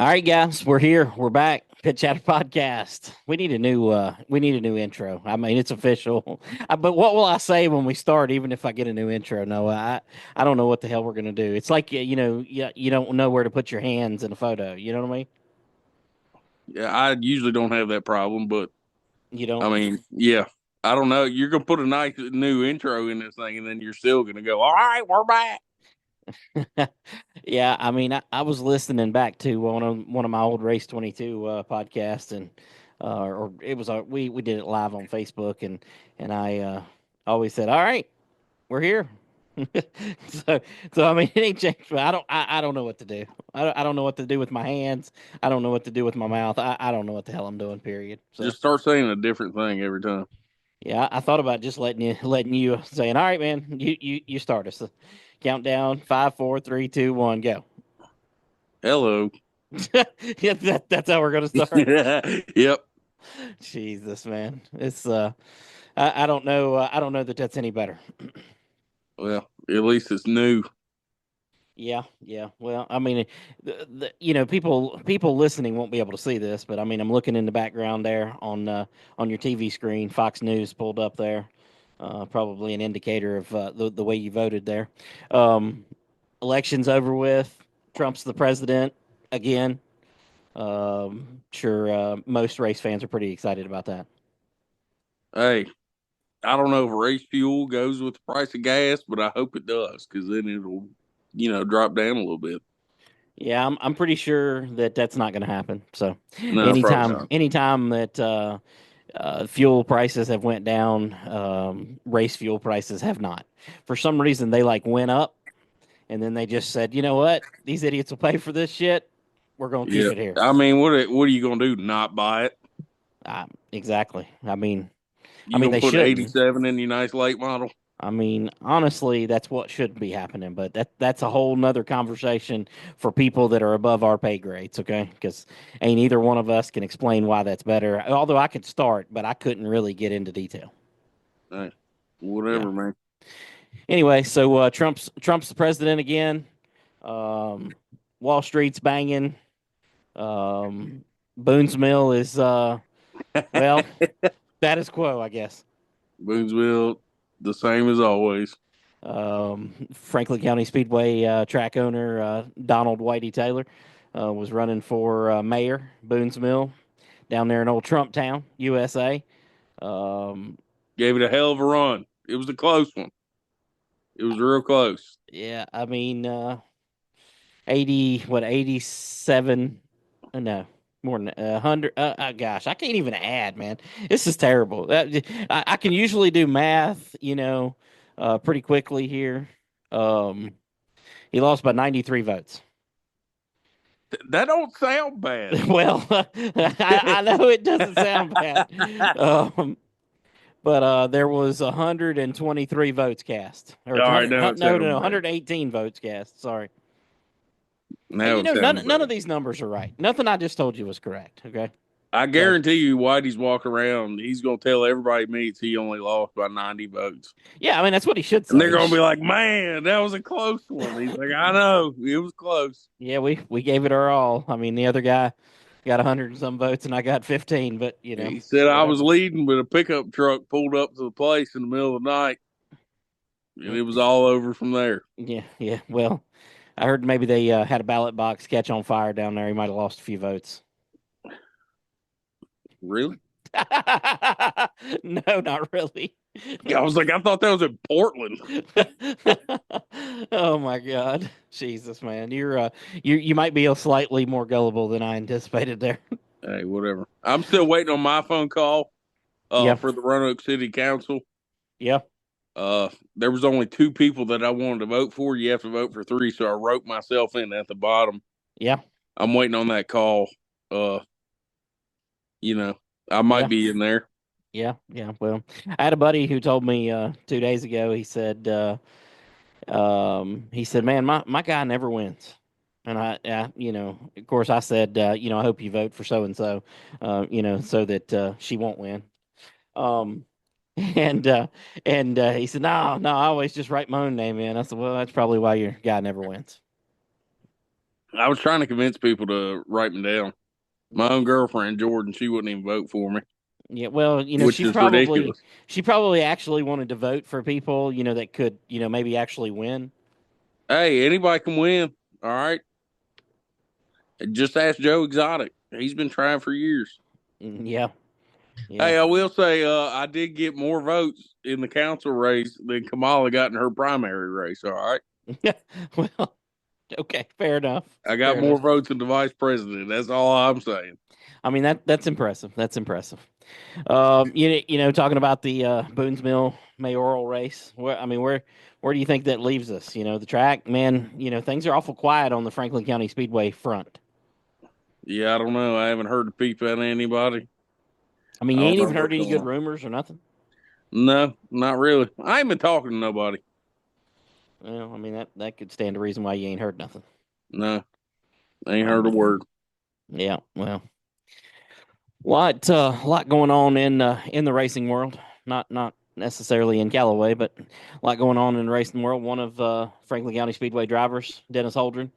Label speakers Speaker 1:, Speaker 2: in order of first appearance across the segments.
Speaker 1: All right, guys, we're here. We're back. Pit Chatter Podcast. We need a new intro. I mean, it's official. But what will I say when we start? Even if I get a new intro, no, I don't know what the hell we're gonna do. It's like you don't know where to put your hands in a photo. You know what I mean?
Speaker 2: Yeah, I usually don't have that problem, but
Speaker 1: You
Speaker 2: I
Speaker 1: don't.
Speaker 2: mean, yeah, I don't know. You're gonna put a nice new intro in this thing, and then you're still gonna go, "All right, we're back."
Speaker 1: Yeah, I mean, I was listening back to one of my old Race 22 podcasts, and or it was we did it live on Facebook, and I always said, "All right, we're here." so so I mean, it ain't changed. But I don't know what to do. I don't know what to do with my hands. I don't know what to do with my mouth. I don't know what the hell I'm doing. Period. So
Speaker 2: Just start saying a different thing every time.
Speaker 1: yeah, I thought about just letting you saying, "All right, man, you start us." Countdown: five, four, three, two, one, go.
Speaker 2: Hello.
Speaker 1: Yeah, that's how we're gonna start.
Speaker 2: Yep.
Speaker 1: Jesus, man, I don't know. I don't know that that's any better.
Speaker 2: Well, at least it's new.
Speaker 1: Yeah, yeah. Well, I mean, people listening won't be able to see this, but I mean, I'm looking in the background there on your TV screen. Fox News pulled up there, probably an indicator of the way you voted there. Um, Election's over with. Trump's the president again. Sure, most race fans are pretty excited about that.
Speaker 2: Hey, I don't know if race fuel goes with the price of gas, but I hope it does because then it'll, drop down a little bit.
Speaker 1: Yeah, I'm pretty sure that that's not going to happen. So,
Speaker 2: No, probably
Speaker 1: anytime
Speaker 2: not.
Speaker 1: anytime that fuel prices have went down, race fuel prices have not. For some reason, they like went up, and then they just said, you know what, these idiots will pay for this shit. We're gonna keep
Speaker 2: Yeah,
Speaker 1: it here.
Speaker 2: I mean, what are you gonna do? Not buy it?
Speaker 1: Exactly. I
Speaker 2: You
Speaker 1: mean,
Speaker 2: gonna
Speaker 1: they
Speaker 2: put
Speaker 1: shouldn't.
Speaker 2: 87 in your nice late model?
Speaker 1: I mean, honestly, that's what should be happening. But that's a whole nother conversation for people that are above our pay grades. Okay, because ain't either one of us can explain why that's better. Although I could start, but I couldn't really get into detail.
Speaker 2: Hey,
Speaker 1: Yeah.
Speaker 2: whatever, man.
Speaker 1: Anyway, so Trump's the president again. Um, Wall Street's banging. Um, Boone's Mill is well, status quo, I guess.
Speaker 2: Boonesville, the same as always.
Speaker 1: Franklin County Speedway track owner Donald Whitey Taylor was running for mayor, Boone's Mill, down there in old Trump Town, USA. Um,
Speaker 2: Gave it a hell of a run. It was a close one. It was real close.
Speaker 1: yeah, I mean, 87, no, more than 100. Gosh, I can't even add, man. This is terrible. I can usually do math, pretty quickly here. Um, he lost by 93 votes.
Speaker 2: That don't sound bad.
Speaker 1: Well, I know it doesn't sound bad, um, but there was 123 votes cast, or
Speaker 2: All right, now it
Speaker 1: no, no,
Speaker 2: sounds
Speaker 1: no,
Speaker 2: bad.
Speaker 1: 118 votes cast. Sorry. Hey,
Speaker 2: Now it
Speaker 1: none
Speaker 2: sounds
Speaker 1: none of
Speaker 2: bad.
Speaker 1: these numbers are right. Nothing I just told you was correct. Okay,
Speaker 2: I
Speaker 1: so
Speaker 2: guarantee you, Whitey's walking around. He's gonna tell everybody he meets he only lost by 90 votes,
Speaker 1: yeah, I mean that's what he should
Speaker 2: and they're
Speaker 1: say.
Speaker 2: gonna be like, "Man, that was a close one." He's like, "I know, it was close."
Speaker 1: Yeah, we gave it our all. I mean, the other guy got 100 and some votes, and I got 15. But
Speaker 2: He said I was
Speaker 1: whatever.
Speaker 2: leading, but a pickup truck pulled up to the place in the middle of the night, and it was all over from there.
Speaker 1: Yeah, yeah. Well, I heard maybe they had a ballot box catch on fire down there. He might have lost a few votes.
Speaker 2: Really?
Speaker 1: No, not really.
Speaker 2: I was like, I thought that was in Portland.
Speaker 1: Oh my God, Jesus, man, you might be a slightly more gullible than I anticipated there.
Speaker 2: Hey, whatever. I'm still waiting on my phone call
Speaker 1: Yeah,
Speaker 2: for the Roanoke City Council.
Speaker 1: yeah,
Speaker 2: There was only two people that I wanted to vote for. You have to vote for three, so I wrote myself in at the bottom.
Speaker 1: yeah,
Speaker 2: I'm waiting on that call. Uh, you know, I might
Speaker 1: yeah,
Speaker 2: be in there.
Speaker 1: yeah, yeah. Well, I had a buddy who told me 2 days ago. He said, "Man, my guy never wins." And of course, I said, I hope you vote for so and so, so that she won't win. Um, and he said, no, I always just write my own name in. I said, well, that's probably why your guy never wins.
Speaker 2: I was trying to convince people to write me down. My own girlfriend, Jordan, she wouldn't even vote for me,
Speaker 1: Yeah, well,
Speaker 2: which is ridiculous.
Speaker 1: she probably actually wanted to vote for people, that could, maybe actually win.
Speaker 2: Hey, anybody can win. All right. Just ask Joe Exotic. He's been trying for years.
Speaker 1: Yeah, yeah.
Speaker 2: Hey, I will say I did get more votes in the council race than Kamala got in her primary race. All right.
Speaker 1: Well, okay, fair enough.
Speaker 2: I got
Speaker 1: Fair
Speaker 2: more
Speaker 1: enough.
Speaker 2: votes than the vice president. That's all I'm saying.
Speaker 1: I mean that's impressive. That's impressive. Talking about the Boones Mill mayoral race. Where do you think that leaves us? The track, man. Things are awful quiet on the Franklin County Speedway front.
Speaker 2: Yeah, I don't know. I haven't heard a peep out of anybody.
Speaker 1: I mean,
Speaker 2: I
Speaker 1: you
Speaker 2: don't
Speaker 1: ain't
Speaker 2: know
Speaker 1: even heard
Speaker 2: what's
Speaker 1: any
Speaker 2: going
Speaker 1: good
Speaker 2: on.
Speaker 1: rumors or nothing.
Speaker 2: No, not really. I ain't been talking to nobody.
Speaker 1: Well, I mean that could stand a reason why you ain't heard nothing.
Speaker 2: No, I ain't heard a
Speaker 1: Um,
Speaker 2: word.
Speaker 1: yeah, well, lot going on in the racing world. Not necessarily in Callaway, but a lot going on in the racing world. One of Franklin County Speedway drivers, Dennis Holdren,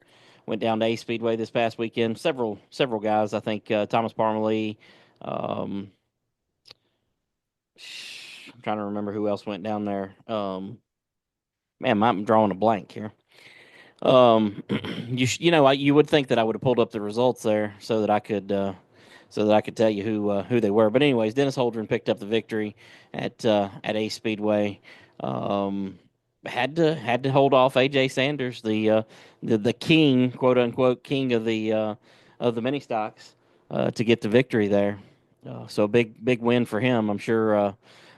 Speaker 1: went down to A Speedway this past weekend. Several guys, I think Thomas Parmalee. Um, I'm trying to remember who else went down there. Man, I'm drawing a blank here. You would think that I would have pulled up the results there so that I could tell you who they were. But anyways, Dennis Holdren picked up the victory at Ace Speedway. Um, had to hold off AJ Sanders, the king, quote unquote, king of the mini stocks, to get the victory there. So big win for him. I'm sure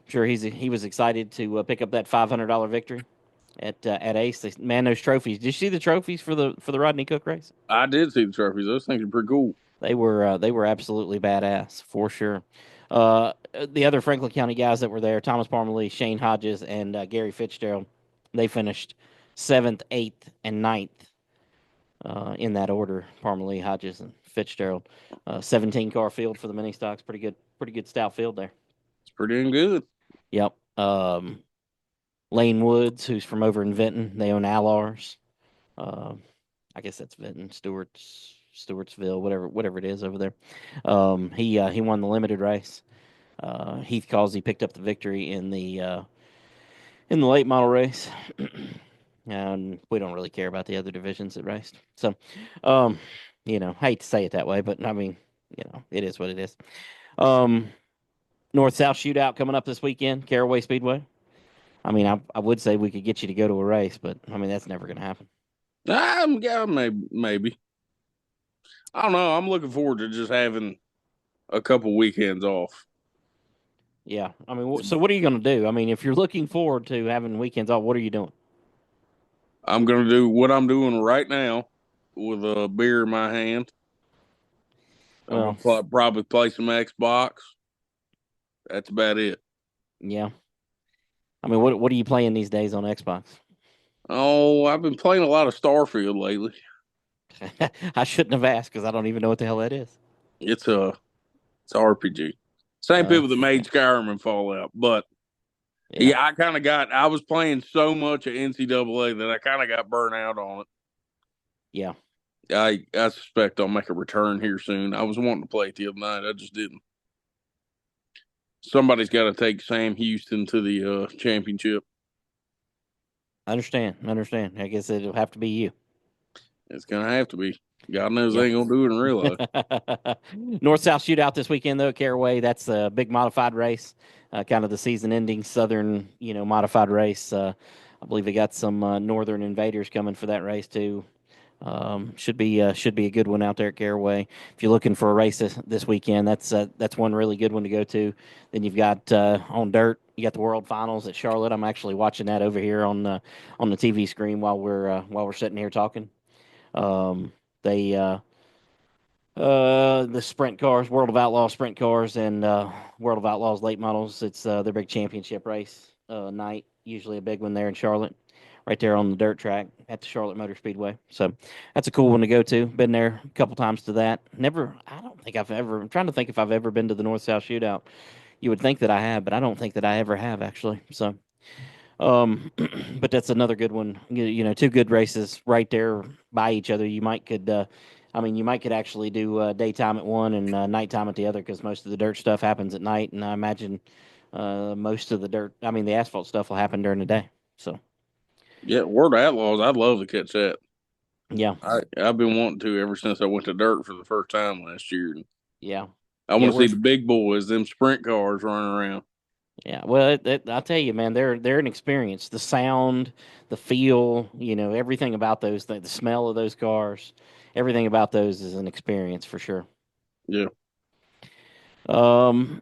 Speaker 1: he was excited to pick up that $500 victory at Ace. Man, those trophies. Did you see the trophies for the Rodney Cook race?
Speaker 2: I did see the trophies. Those things are pretty cool.
Speaker 1: They were absolutely badass for sure. The other Franklin County guys that were there, Thomas Parmalee, Shane Hodges, and Gary Fitzgerald, they finished seventh, eighth, and ninth in that order. Parmalee, Hodges, and Fitzgerald. 17 car field for the mini stocks. Pretty good stout field there.
Speaker 2: It's pretty dang good.
Speaker 1: Yep. Lane Woods, who's from over in Vinton, they own Allars. Um, I guess that's Vinton, Stewartsville, whatever it is over there. He won the limited race. Heath Causey picked up the victory in the late model race, and we don't really care about the other divisions that raced. So, um, hate to say it that way, but I mean, it is what it is. Um, North South shootout coming up this weekend, Caraway Speedway. I mean, I would say we could get you to go to a race, but I mean that's never going to happen.
Speaker 2: Yeah, maybe. I don't know. I'm looking forward to just having a couple weekends off.
Speaker 1: Yeah, I mean, so what are you going to do? I mean, if you're looking forward to having weekends off, what are you doing?
Speaker 2: I'm gonna do what I'm doing right now with a beer in my hand. I'm
Speaker 1: Well,
Speaker 2: gonna probably play some Xbox. That's about it.
Speaker 1: yeah. I mean, what are you playing these days on Xbox?
Speaker 2: Oh, I've been playing a lot of Starfield lately.
Speaker 1: I shouldn't have asked because I don't even know what the hell that is.
Speaker 2: It's a it's a RPG. Same people that
Speaker 1: Okay.
Speaker 2: made Skyrim and Fallout, but
Speaker 1: Yeah.
Speaker 2: yeah, I was playing so much of NCAA that I kind of got burnt out on it.
Speaker 1: Yeah.
Speaker 2: I suspect I'll make a return here soon. I was wanting to play it the other night. I just didn't. Somebody's got to take Sam Houston to the championship.
Speaker 1: I understand. I understand. I guess it'll have to be you.
Speaker 2: It's gonna have to be. God knows
Speaker 1: Yeah.
Speaker 2: they ain't gonna do it in real life.
Speaker 1: North South shootout this weekend though at Caraway. That's a big modified race, kind of the season ending Southern modified race. I believe they got some Northern invaders coming for that race too. Should be a good one out there at Caraway. If you're looking for a race this weekend, that's one really good one to go to. Then you've got on dirt. You got the World Finals at Charlotte. I'm actually watching that over here on the TV screen while we're sitting here talking. They the sprint cars, World of Outlaws sprint cars, and World of Outlaws late models. It's their big championship race night. Usually a big one there in Charlotte, right there on the dirt track at the Charlotte Motor Speedway. So that's a cool one to go to. Been there a couple times to that. Never. I don't think I've ever. I'm trying to think if I've ever been to the North South Shootout. You would think that I have, but I don't think that I ever have actually. So But that's another good one. Two good races right there by each other. You might could actually do daytime at one and nighttime at the other because most of the dirt stuff happens at night, and I imagine most of the asphalt stuff will happen during the day. So
Speaker 2: Yeah, Word Outlaws. I'd love to catch that.
Speaker 1: yeah,
Speaker 2: I've been wanting to ever since I went to dirt for the first time last year.
Speaker 1: yeah,
Speaker 2: I
Speaker 1: yeah.
Speaker 2: want to see the big boys, them sprint cars running around.
Speaker 1: Yeah, well, I'll tell you, man, they're an experience. The sound, the feel, everything about those things, the smell of those cars, everything about those is an experience for sure.
Speaker 2: Yeah.
Speaker 1: Um,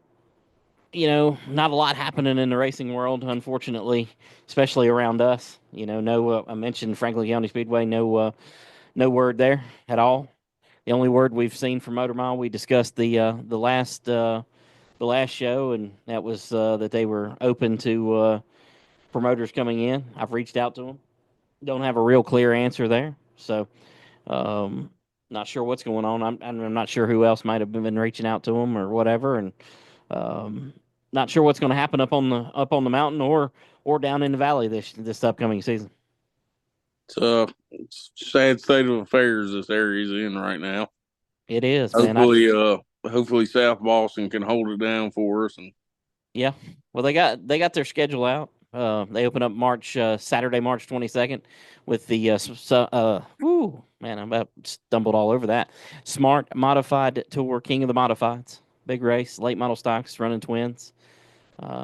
Speaker 1: not a lot happening in the racing world, unfortunately, especially around us. No, I mentioned Franklin County Speedway, no word there at all. The only word we've seen from Motor Mile, we discussed the last show, and that was that they were open to promoters coming in. I've reached out to them. Don't have a real clear answer there. So, um, not sure what's going on. I'm not sure who else might have been reaching out to them or whatever, and um, not sure what's going to happen up on the mountain or down in the valley this upcoming season.
Speaker 2: It's a sad state of affairs this area's in right now.
Speaker 1: It is, man.
Speaker 2: Hopefully South Boston can hold it down for us. And
Speaker 1: Yeah. Well, they got their schedule out. They open up Saturday, March 22nd, with the man, I'm about stumbled all over that. Smart Modified Tour, King of the Modifieds, big race, late model stocks, running twins.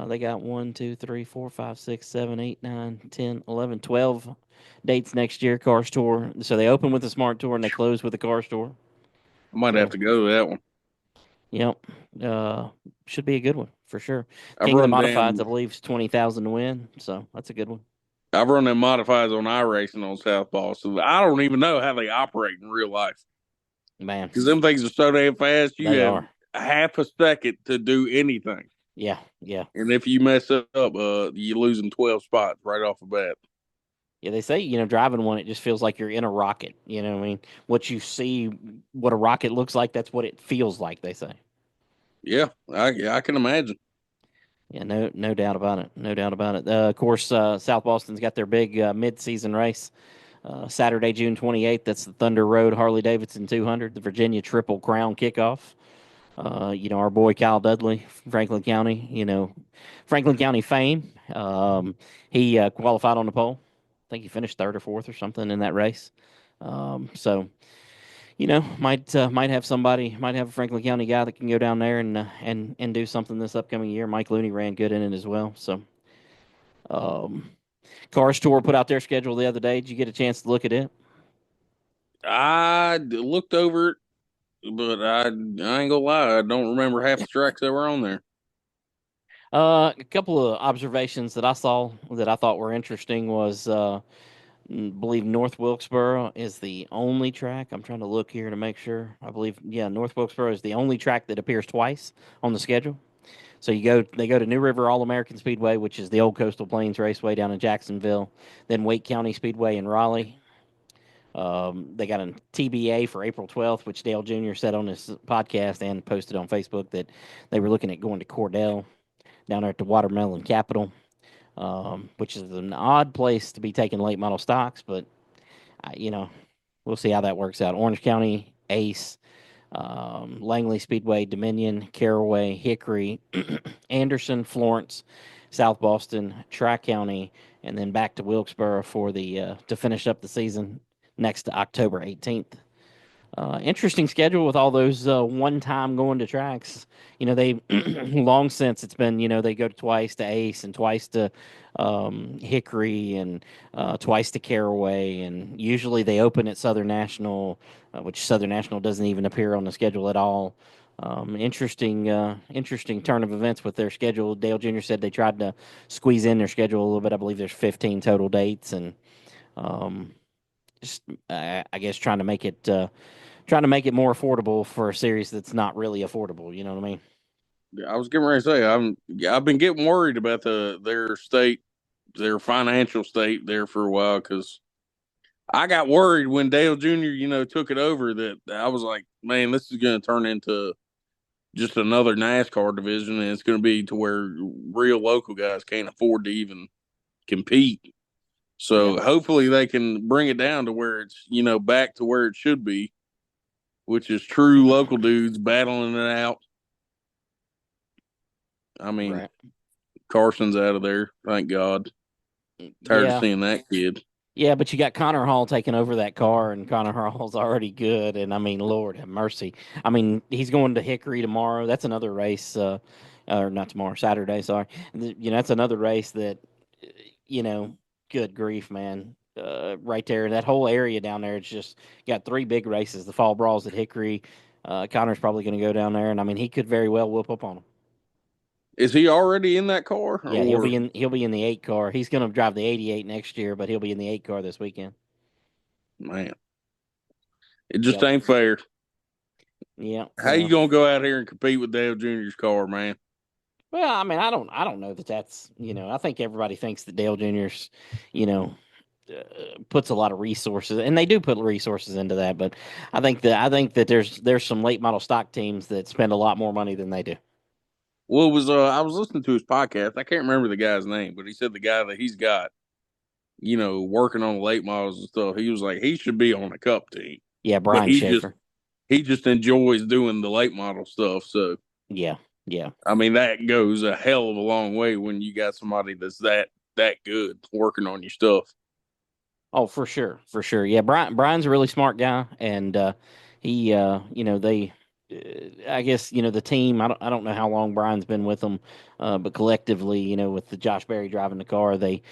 Speaker 1: They got 1, 2, 3, 4, 5, 6, 7, 8, 9, 10, 11, 12 dates next year. Cars Tour. So they open with the Smart Tour and they close with the Cars Tour.
Speaker 2: I might have
Speaker 1: So
Speaker 2: to go to that one.
Speaker 1: yep. Uh, should be a good one for sure.
Speaker 2: I've
Speaker 1: King of the
Speaker 2: run
Speaker 1: Modifieds,
Speaker 2: damn
Speaker 1: I believe, is 20,000 to win, so that's a good one.
Speaker 2: I've run them modifieds on iRacing on South Boston. I don't even know how they operate in real life
Speaker 1: Man,
Speaker 2: because them things are so damn fast. You
Speaker 1: they
Speaker 2: have
Speaker 1: are.
Speaker 2: half a second to do anything,
Speaker 1: Yeah, yeah,
Speaker 2: and if you mess up, you losing 12 spots right off the bat.
Speaker 1: yeah. They say driving one, it just feels like you're in a rocket. What I mean, what you see, what a rocket looks like, that's what it feels like. They say.
Speaker 2: Yeah, I can imagine.
Speaker 1: Yeah, no doubt about it. No doubt about it. Of course, South Boston's got their big mid-season race Saturday, June 28th. That's the Thunder Road Harley Davidson 200, the Virginia Triple Crown kickoff. Our boy Kyle Dudley, Franklin County, Franklin County fame. He qualified on the pole. I think he finished third or fourth or something in that race. So might have a Franklin County guy that can go down there and do something this upcoming year. Mike Looney ran good in it as well. So, um, Cars Tour put out their schedule the other day. Did you get a chance to look at it?
Speaker 2: I looked over it, but I ain't gonna lie, I don't remember half the tracks that were on there.
Speaker 1: A couple of observations that I saw that I thought were interesting was believe North Wilkesboro is the only track. I'm trying to look here to make sure. I believe North Wilkesboro is the only track that appears twice on the schedule. So they go to New River All American Speedway, which is the old Coastal Plains Raceway down in Jacksonville, then Wake County Speedway in Raleigh. They got a TBA for April 12th, which Dale Jr. said on his podcast and posted on Facebook that they were looking at going to Cordell down there at the Watermelon Capital, which is an odd place to be taking late model stocks, but I, you know, we'll see how that works out. Orange County, Ace, Langley Speedway, Dominion, Caraway, Hickory, Anderson, Florence, South Boston, Tri County, and then back to Wilkesboro for the to finish up the season next to October 18th. Interesting schedule with all those one time going to tracks. They long since it's been, they go twice to Ace and twice to Hickory and twice to Caraway. And usually they open at Southern National, which Southern National doesn't even appear on the schedule at all. Interesting turn of events with their schedule. Dale Jr. said they tried to squeeze in their schedule a little bit. I believe there's 15 total dates, and um, just I guess trying to make it more affordable for a series that's not really affordable. You know what I mean?
Speaker 2: I was getting ready to say I've been getting worried about their financial state there for a while because I got worried when Dale Jr. took it over that I was like, man, this is going to turn into just another NASCAR division, and it's going to be to where real local guys can't afford to even compete.
Speaker 1: Yeah,
Speaker 2: So hopefully they can bring it down to where it's, back to where it should be, which is true local dudes battling it out. I mean,
Speaker 1: right.
Speaker 2: Carson's out of there, thank God. Tired of
Speaker 1: Yeah,
Speaker 2: seeing that kid.
Speaker 1: yeah, but you got Connor Hall taking over that car, and Connor Hall's already good. And I mean, Lord have mercy. I mean, he's going to Hickory tomorrow. That's another race, or not tomorrow, Saturday. Sorry. That's another race that, uh, you know, good grief, man. Right there, that whole area down there, it's just got three big races. The Fall Brawls at Hickory. Connor's probably going to go down there, and I mean, he could very well whoop up on him.
Speaker 2: Is he already in that car,
Speaker 1: Yeah, he'll
Speaker 2: or
Speaker 1: be in. He'll be in the 8 car. He's going to drive the 88 next year, but he'll be in the 8 car this weekend.
Speaker 2: man? It just
Speaker 1: Yep.
Speaker 2: ain't fair.
Speaker 1: Yeah.
Speaker 2: How you gonna go out here and compete with Dale Jr.'s car, man?
Speaker 1: Well, I mean, I don't know that that's, I think everybody thinks that Dale Jr.'s, you know, puts a lot of resources, and they do put resources into that. But I think that there's some late model stock teams that spend a lot more money than they do.
Speaker 2: Well, it was I was listening to his podcast. I can't remember the guy's name, but he said the guy that he's got, working on the late models and stuff. He was like he should be on a cup team,
Speaker 1: Yeah,
Speaker 2: but
Speaker 1: Brian Schaefer.
Speaker 2: he just enjoys doing the late model stuff. So
Speaker 1: Yeah, yeah.
Speaker 2: I mean that goes a hell of a long way when you got somebody that's that good working on your stuff.
Speaker 1: Oh, for sure, for sure. Yeah, Brian's a really smart guy, and he, they, I guess, the team. I don't know how long Brian's been with them, but collectively, with the Josh Berry driving the car, they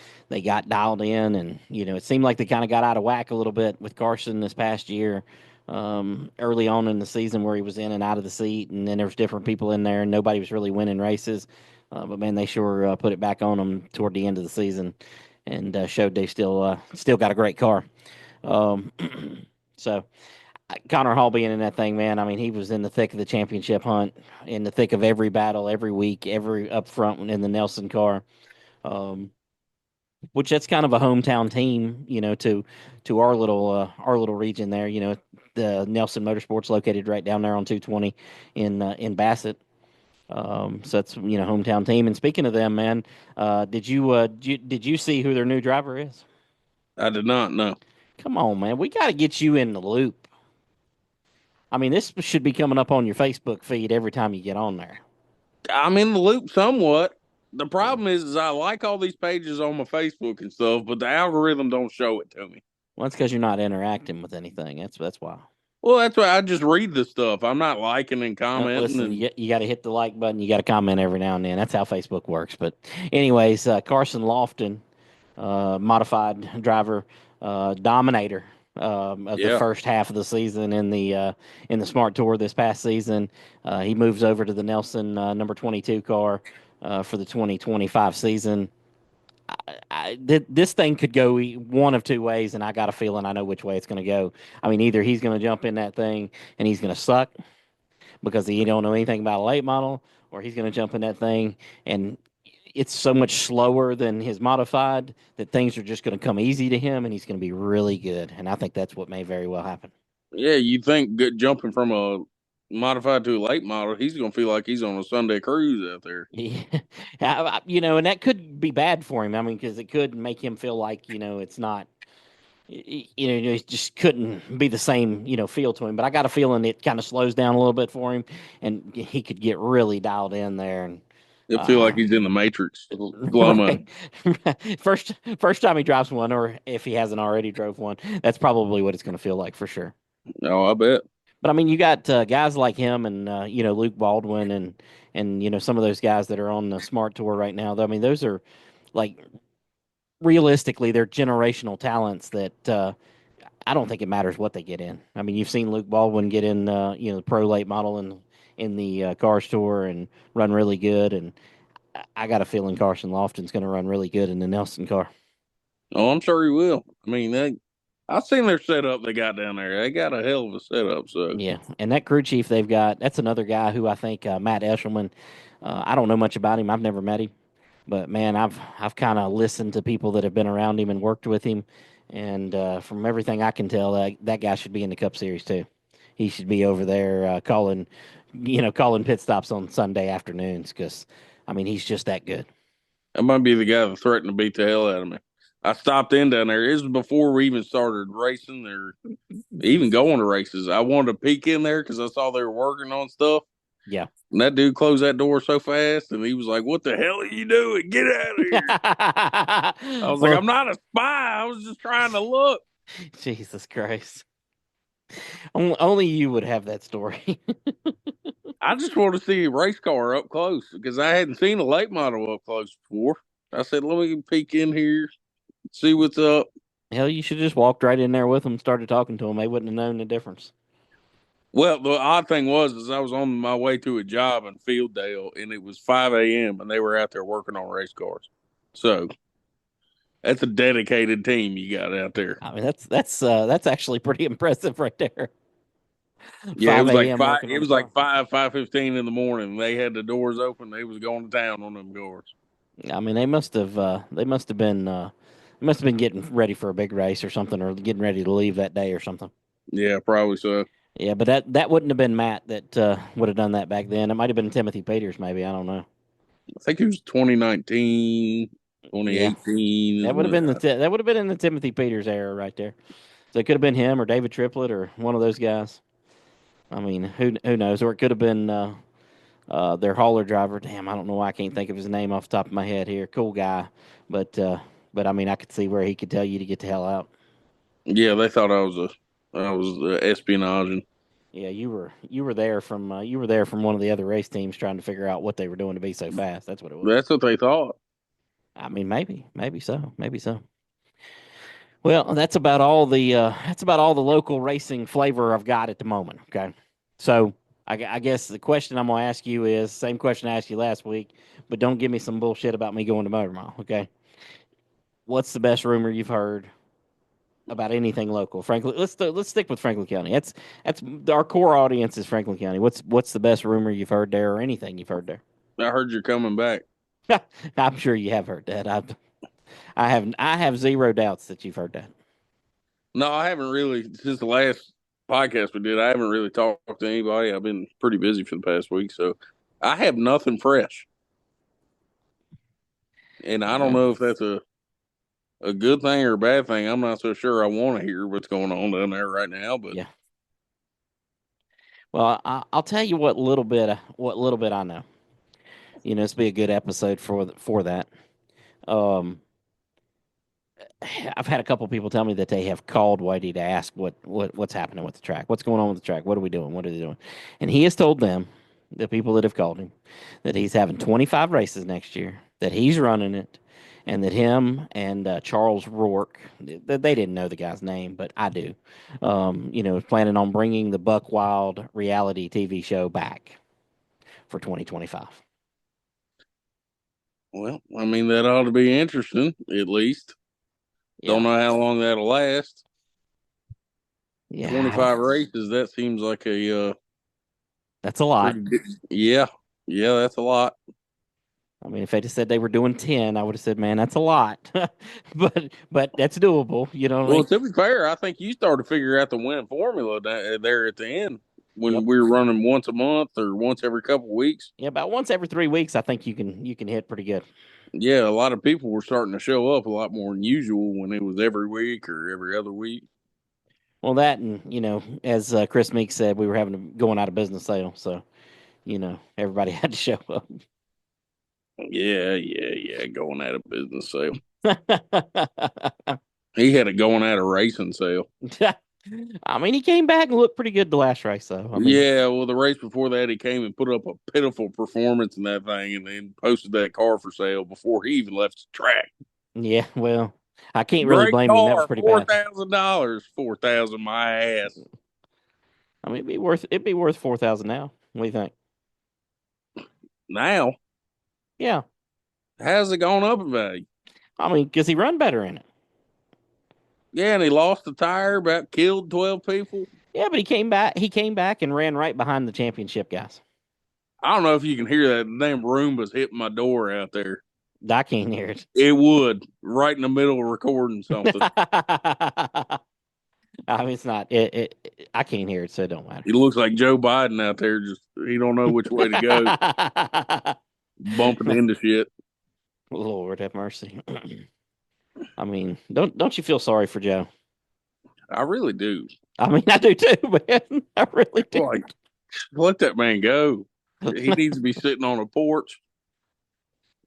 Speaker 1: got dialed in, and it seemed like they kind of got out of whack a little bit with Carson this past year. Early on in the season, where he was in and out of the seat, and then there was different people in there, and nobody was really winning races. But man, they sure put it back on them toward the end of the season and showed they still got a great car. Um, so Connor Hall being in that thing, man. I mean, he was in the thick of the championship hunt, in the thick of every battle, every week, every up front in the Nelson car. Um, which that's kind of a hometown team, to our little region there. The Nelson Motorsports located right down there on 220 in Bassett. So that's hometown team. And speaking of them, man, did you see who their new driver is?
Speaker 2: I did not know.
Speaker 1: Come on, man. We got to get you in the loop. I mean, this should be coming up on your Facebook feed every time you get on there.
Speaker 2: I'm in the loop somewhat. The
Speaker 1: Yeah.
Speaker 2: problem is I like all these pages on my Facebook and stuff, but the algorithm don't show it to me.
Speaker 1: Well, that's because you're not interacting with anything. That's why.
Speaker 2: Well, that's why I just read the stuff. I'm not liking and commenting,
Speaker 1: Listen,
Speaker 2: and
Speaker 1: you got to hit the like button. You got to comment every now and then. That's how Facebook works. But, anyways, Carson Lofton, modified driver, dominator of the
Speaker 2: yeah.
Speaker 1: first half of the season in the Smart Tour this past season. He moves over to the Nelson number 22 car for the 2025 season. This thing could go one of two ways, and I got a feeling I know which way it's going to go. I mean, either he's going to jump in that thing and he's going to suck because he don't know anything about a late model, or he's going to jump in that thing and it's so much slower than his modified that things are just going to come easy to him, and he's going to be really good. And I think that's what may very well happen.
Speaker 2: Yeah, you think jumping from a modified to a late model, he's gonna feel like he's on a Sunday cruise out there.
Speaker 1: Yeah, and that could be bad for him. I mean, because it could make him feel like it's not. It just couldn't be the same, feel to him. But I got a feeling it kind of slows down a little bit for him, and he could get really dialed in there. And
Speaker 2: He'll feel like
Speaker 1: uh,
Speaker 2: he's in the Matrix, slow mo.
Speaker 1: right, first time he drives one, or if he hasn't already drove one, that's probably what it's going to feel like for sure.
Speaker 2: Oh, I bet.
Speaker 1: But I mean, you got guys like him, and Luke Baldwin, and some of those guys that are on the Smart Tour right now. I mean, those are like realistically, they're generational talents that I don't think it matters what they get in. I mean, you've seen Luke Baldwin get in, the pro late model in the Cars Tour and run really good, and I got a feeling Carson Lofton's going to run really good in the Nelson car.
Speaker 2: Oh, I'm sure he will. I mean, I've seen their setup they got down there. They got a hell of a setup. So
Speaker 1: Yeah, and that crew chief they've got, that's another guy who I think Matt Eshelman. I don't know much about him. I've never met him, but man, I've kind of listened to people that have been around him and worked with him, and from everything I can tell, that guy should be in the Cup Series too. He should be over there calling pit stops on Sunday afternoons because, I mean, he's just that good.
Speaker 2: That might be the guy that threatened to beat the hell out of me. I stopped in down there. This was before we even started racing or even going to races. I wanted to peek in there because I saw they were working on stuff.
Speaker 1: Yeah.
Speaker 2: And that dude closed that door so fast, and he was like, "What the hell are you doing? Get out of here!" I was like,
Speaker 1: Well,
Speaker 2: "I'm not a spy. I was just trying to look."
Speaker 1: Jesus Christ. Only you would have that story.
Speaker 2: I just want to see a race car up close because I hadn't seen a late model up close before. I said, "Let me peek in here, see what's up."
Speaker 1: Hell, you should just walked right in there with them, started talking to them. They wouldn't have known the difference.
Speaker 2: Well, the odd thing was, is I was on my way to a job in Fielddale, and it was 5 a.m. and they were out there working on race cars. So that's a dedicated team you got out there.
Speaker 1: I mean, that's actually pretty impressive right there.
Speaker 2: Yeah, it was
Speaker 1: 5
Speaker 2: like
Speaker 1: a.m.
Speaker 2: five.
Speaker 1: working
Speaker 2: It
Speaker 1: on a
Speaker 2: was like
Speaker 1: car.
Speaker 2: 5:15 in the morning. They had the doors open. They was going to town on them cars.
Speaker 1: I mean, they must have been getting ready for a big race or something, or getting ready to leave that day or something.
Speaker 2: Yeah, probably so.
Speaker 1: Yeah, but that wouldn't have been Matt that would have done that back then. It might have been Timothy Peters, maybe. I don't know.
Speaker 2: I think it was 2019,
Speaker 1: Yeah,
Speaker 2: 2018 is
Speaker 1: that would have
Speaker 2: when.
Speaker 1: been that would have been in the Timothy Peters era right there. So it could have been him or David Triplett or one of those guys. I mean, who knows? Or it could have been their hauler driver. Damn, I don't know why I can't think of his name off the top of my head here. Cool guy, but uh, but I mean, I could see where he could tell you to get the hell out.
Speaker 2: Yeah, they thought I was espionaging.
Speaker 1: Yeah, you were there from one of the other race teams trying to figure out what they were doing to be so fast. That's what it was.
Speaker 2: That's what they thought.
Speaker 1: I mean, maybe so, maybe so. Well, that's about all the local racing flavor I've got at the moment. Okay, so I guess the question I'm gonna ask you is same question I asked you last week, but don't give me some bullshit about me going to Motor Mile. Okay, what's the best rumor you've heard about anything local? Franklin, let's stick with Franklin County. That's our core audience is Franklin County. What's the best rumor you've heard there, or anything you've heard there?
Speaker 2: I heard you're coming back.
Speaker 1: I'm sure you have heard that. I have zero doubts that you've heard that.
Speaker 2: No, I haven't really since the last podcast we did. I haven't really talked to anybody. I've been pretty busy for the past week, so I have nothing fresh. And I don't
Speaker 1: Uh,
Speaker 2: know if that's a good thing or a bad thing. I'm not so sure. I want to hear what's going on down there right now, but
Speaker 1: yeah. Well, I'll tell you what little bit I know. You know, this will be a good episode for that. Um, I've had a couple people tell me that they have called Whitey to ask what's happening with the track, what's going on with the track, what are we doing, what are they doing, and he has told them, the people that have called him, that he's having 25 races next year, that he's running it, and that him and Charles Rourke, they didn't know the guy's name, but I do, is planning on bringing the Buck Wild reality TV show back for 2025.
Speaker 2: well, I mean that ought to be interesting at least. Don't
Speaker 1: Yeah,
Speaker 2: know how long that'll last.
Speaker 1: yeah, I don't.
Speaker 2: 25 races. That seems like a
Speaker 1: That's a lot.
Speaker 2: pretty good. Yeah, yeah, that's a lot.
Speaker 1: I mean, if they just said they were doing 10, I would have said, man, that's a lot. but that's doable. You know what I
Speaker 2: Well,
Speaker 1: mean?
Speaker 2: to be fair, I think you started to figure out the winning formula there at the end when
Speaker 1: Yep.
Speaker 2: we were running once a month or once every couple of weeks.
Speaker 1: Yeah, about once every 3 weeks, I think you can hit pretty good.
Speaker 2: Yeah, a lot of people were starting to show up a lot more than usual when it was every week or every other week.
Speaker 1: Well, that and as Chris Meek said, we were having a going out of business sale, so everybody had to show up.
Speaker 2: Yeah, yeah, yeah, going out of business sale. He had a going out of racing sale.
Speaker 1: I mean, he came back and looked pretty good the last race, though. I mean,
Speaker 2: Yeah, well, the race before that, he came and put up a pitiful performance in that thing, and then posted that car for sale before he even left the track.
Speaker 1: yeah. Well, I can't really
Speaker 2: Great
Speaker 1: blame him. That was
Speaker 2: car,
Speaker 1: pretty bad.
Speaker 2: $4,000, 4,000 my ass.
Speaker 1: I mean, it'd be worth 4,000 now. What do you think?
Speaker 2: Now,
Speaker 1: Yeah.
Speaker 2: how's it gone up in value?
Speaker 1: I mean, because he run better in it.
Speaker 2: Yeah, and he lost the tire, about killed 12 people.
Speaker 1: Yeah, but he came back. He came back and ran right behind the championship guys.
Speaker 2: I don't know if you can hear that. The damn Roombas hitting my door out there.
Speaker 1: I can't hear it.
Speaker 2: It would, right in the middle of recording something.
Speaker 1: I mean, it's not. I can't hear it, so it don't matter.
Speaker 2: He looks like Joe Biden out there. Just he don't know which way to go, bumping into shit.
Speaker 1: Lord have mercy. I mean, don't you feel sorry for Joe?
Speaker 2: I really do.
Speaker 1: I mean, I do too, man. I really do.
Speaker 2: Like, let that man go. He needs to be sitting on a porch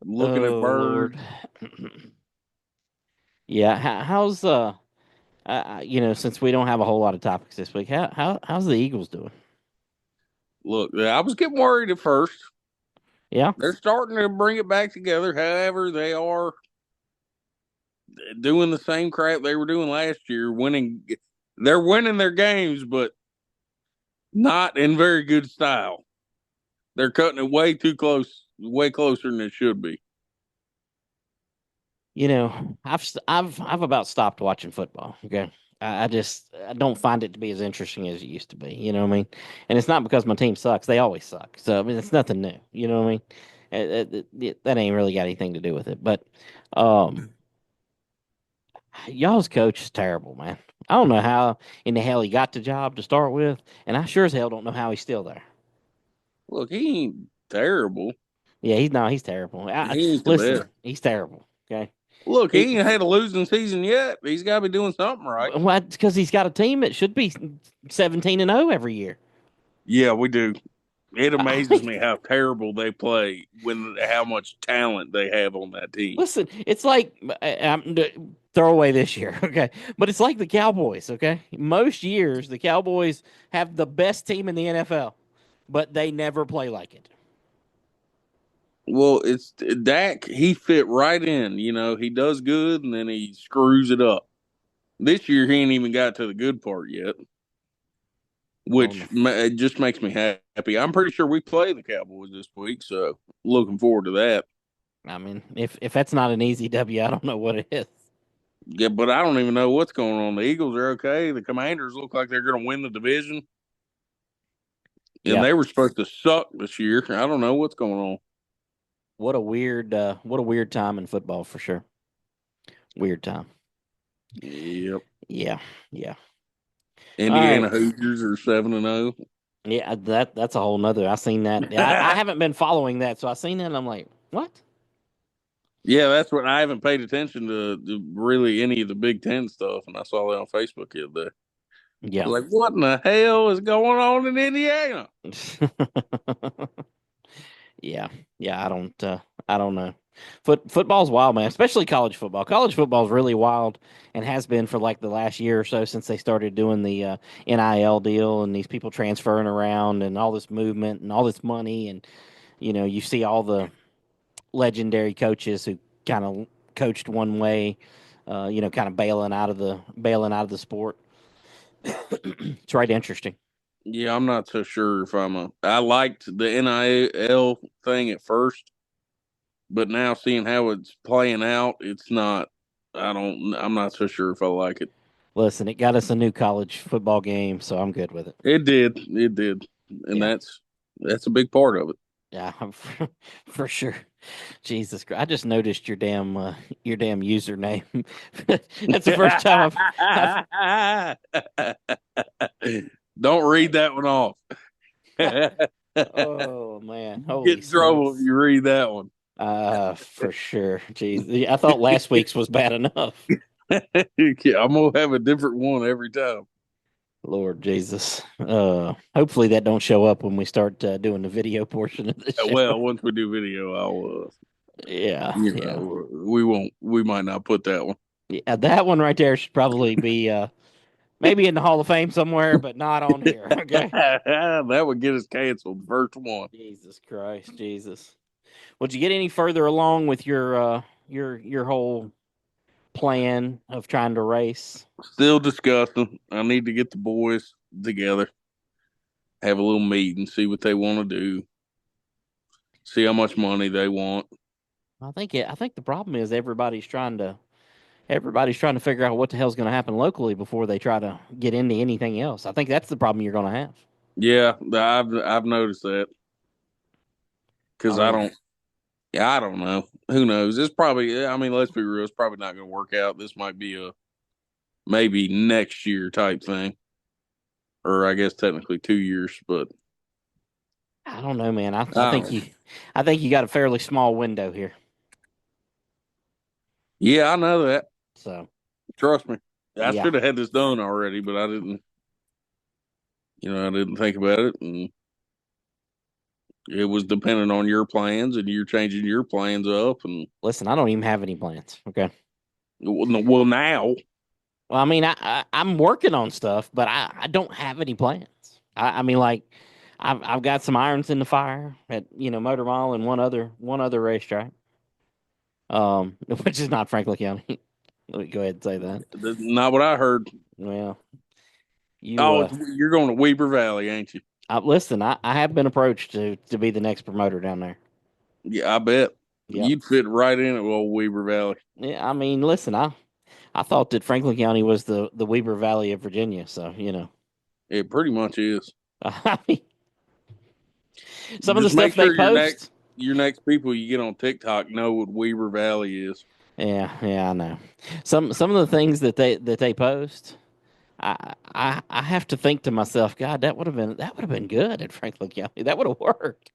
Speaker 2: looking at
Speaker 1: Oh
Speaker 2: birds.
Speaker 1: Lord. Yeah. How's since we don't have a whole lot of topics this week, how's the Eagles doing?
Speaker 2: Look, I was getting worried at first.
Speaker 1: Yeah.
Speaker 2: They're starting to bring it back together. However, they are doing the same crap they were doing last year, winning. They're winning their games, but not in very good style. They're cutting it way too close, way closer than it should be.
Speaker 1: I've about stopped watching football. Okay. I don't find it to be as interesting as it used to be. You know what I mean? And it's not because my team sucks. They always suck. So I mean, it's nothing new. You know what I mean? That ain't really got anything to do with it. But um, y'all's coach is terrible, man. I don't know how in the hell he got the job to start with, and I sure as hell don't know how he's still there.
Speaker 2: Look, he ain't terrible.
Speaker 1: Yeah, he's terrible.
Speaker 2: He ain't the
Speaker 1: Listen,
Speaker 2: best.
Speaker 1: he's terrible. Okay,
Speaker 2: Look,
Speaker 1: he
Speaker 2: he ain't had a losing season yet. He's got to be doing something right.
Speaker 1: what? Because he's got a team that should be 17-0 every year.
Speaker 2: Yeah, we do. It
Speaker 1: I
Speaker 2: amazes
Speaker 1: mean,
Speaker 2: me how terrible they play when how much talent they have on that team.
Speaker 1: listen, it's like throw away this year, okay? But it's like the Cowboys, okay? Most years the Cowboys have the best team in the NFL, but they never play like it.
Speaker 2: Well, it's Dak. He fit right in. You know, he does good and then he screws it up. This year, he ain't even got to the good part yet,
Speaker 1: Oh
Speaker 2: which
Speaker 1: no.
Speaker 2: it just makes me happy. I'm pretty sure we play the Cowboys this week, so looking forward to that.
Speaker 1: I mean, if that's not an easy W, I don't know what it is.
Speaker 2: Yeah, but I don't even know what's going on. The Eagles are okay. The Commanders look like they're going to win the division, and
Speaker 1: Yeah.
Speaker 2: they were supposed to suck this year. I don't know what's going on.
Speaker 1: What a weird time in football for sure. Weird time.
Speaker 2: Yep.
Speaker 1: Yeah. Yeah. All
Speaker 2: Indiana
Speaker 1: right.
Speaker 2: Hoosiers are 7-0.
Speaker 1: Yeah, that's a whole nother. I seen that. I haven't been following that, so I seen that and I'm like, what?
Speaker 2: Yeah, that's what I haven't paid attention to really any of the Big Ten stuff, and I saw that on Facebook the other day. I
Speaker 1: Yeah.
Speaker 2: was like, what in the hell is going on in Indiana?
Speaker 1: Yeah. Yeah, I don't know. Football's wild, man, especially college football. College football is really wild and has been for like the last year or so since they started doing the NIL deal and these people transferring around and all this movement and all this money and you see all the legendary coaches who kind of coached one way, kind of bailing out of the sport. It's right interesting.
Speaker 2: Yeah, I'm not so sure if I liked the NIL thing at first, but now seeing how it's playing out, it's not. I'm not so sure if I like it.
Speaker 1: Listen, it got us a new college football game, so I'm good with it.
Speaker 2: It did, and
Speaker 1: Yeah,
Speaker 2: that's a big part of it.
Speaker 1: yeah, for sure. Jesus Christ! I just noticed your damn username. That's the first time I've
Speaker 2: Don't read that one off.
Speaker 1: oh man,
Speaker 2: Get
Speaker 1: holy
Speaker 2: in trouble if
Speaker 1: smokes!
Speaker 2: you read that one.
Speaker 1: For sure. Jeez, I thought last week's was bad enough.
Speaker 2: Yeah, I'm gonna have a different one every time.
Speaker 1: Lord Jesus. Hopefully that don't show up when we start doing the video portion of the show.
Speaker 2: Well, once we do video,
Speaker 1: Yeah, yeah,
Speaker 2: we won't, we might not put that one.
Speaker 1: yeah. That one right there should probably be maybe in the Hall of Fame somewhere, but not on here. Okay.
Speaker 2: That would get us canceled. First one.
Speaker 1: Jesus Christ, Jesus. Would you get any further along with your whole plan of trying to race?
Speaker 2: Still discussing. I need to get the boys together, have a little meeting, see what they want to do, see how much money they want.
Speaker 1: I think the problem is everybody's trying to figure out what the hell's going to happen locally before they try to get into anything else. I think that's the problem you're going to have.
Speaker 2: Yeah, I've noticed that
Speaker 1: I
Speaker 2: because I
Speaker 1: mean,
Speaker 2: don't. Yeah, I don't know. Who knows? It's probably. I mean, let's be real. It's probably not going to work out. This might be a maybe next year type thing, or I guess technically 2 years. But
Speaker 1: I don't know, man.
Speaker 2: I don't.
Speaker 1: I think you got a fairly small window here.
Speaker 2: Yeah, I know that.
Speaker 1: So
Speaker 2: Trust me. I
Speaker 1: yeah,
Speaker 2: should have had this done already, but I didn't. I didn't think about it, and it was dependent on your plans, and you're changing your plans up, and
Speaker 1: listen, I don't even have any plans. Okay.
Speaker 2: well, now
Speaker 1: Well, I mean, I'm working on stuff, but I don't have any plans. I mean, like, I've got some irons in the fire at Motor Mall and one other racetrack, which is not Franklin County. Let me go ahead and say that.
Speaker 2: that's not what I heard.
Speaker 1: Well, you
Speaker 2: Oh, you're going to Weber Valley, ain't you?
Speaker 1: listen. I have been approached to be the next promoter down there.
Speaker 2: Yeah, I bet
Speaker 1: Yep.
Speaker 2: you'd fit right in at old Weber Valley.
Speaker 1: Yeah. I mean, listen. I thought that Franklin County was the Weber Valley of Virginia. So
Speaker 2: It pretty much is.
Speaker 1: I mean, some of the
Speaker 2: Just
Speaker 1: stuff
Speaker 2: make
Speaker 1: they
Speaker 2: sure
Speaker 1: post.
Speaker 2: your next people you get on TikTok know what Weber Valley is.
Speaker 1: Yeah, yeah, I know. Some of the things that they post, I have to think to myself, God, that would have been good at Franklin County. That would have worked.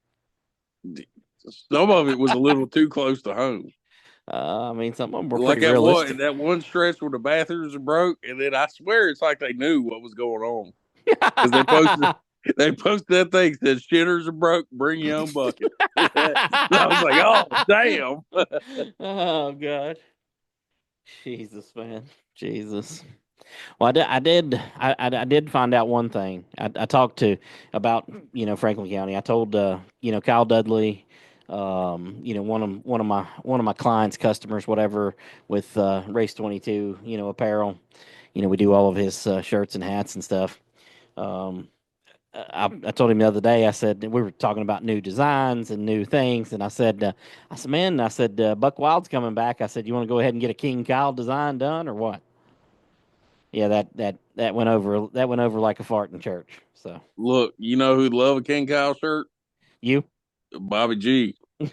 Speaker 2: Some of it was a little too close to home.
Speaker 1: I mean, some of them were
Speaker 2: Like
Speaker 1: pretty realistic.
Speaker 2: that one stretch where the bathrooms are broke, and then I swear it's like they knew what was going on because they posted that thing that said shitters are broke, bring your own bucket. I was like, oh damn.
Speaker 1: Oh God, Jesus, man, Jesus. Well, I did find out one thing. I talked to about Franklin County. I told Kyle Dudley, one of my clients, customers, whatever, with Race 22, apparel. We do all of his shirts and hats and stuff. Um, I told him the other day. I said we were talking about new designs and new things, and I said, man, I said Buck Wild's coming back. I said, you want to go ahead and get a King Kyle design done or what? Yeah, that went over. That went over like a fart in church. So
Speaker 2: Look, you know who'd love a King Kyle shirt?
Speaker 1: you,
Speaker 2: Bobby G.
Speaker 1: poor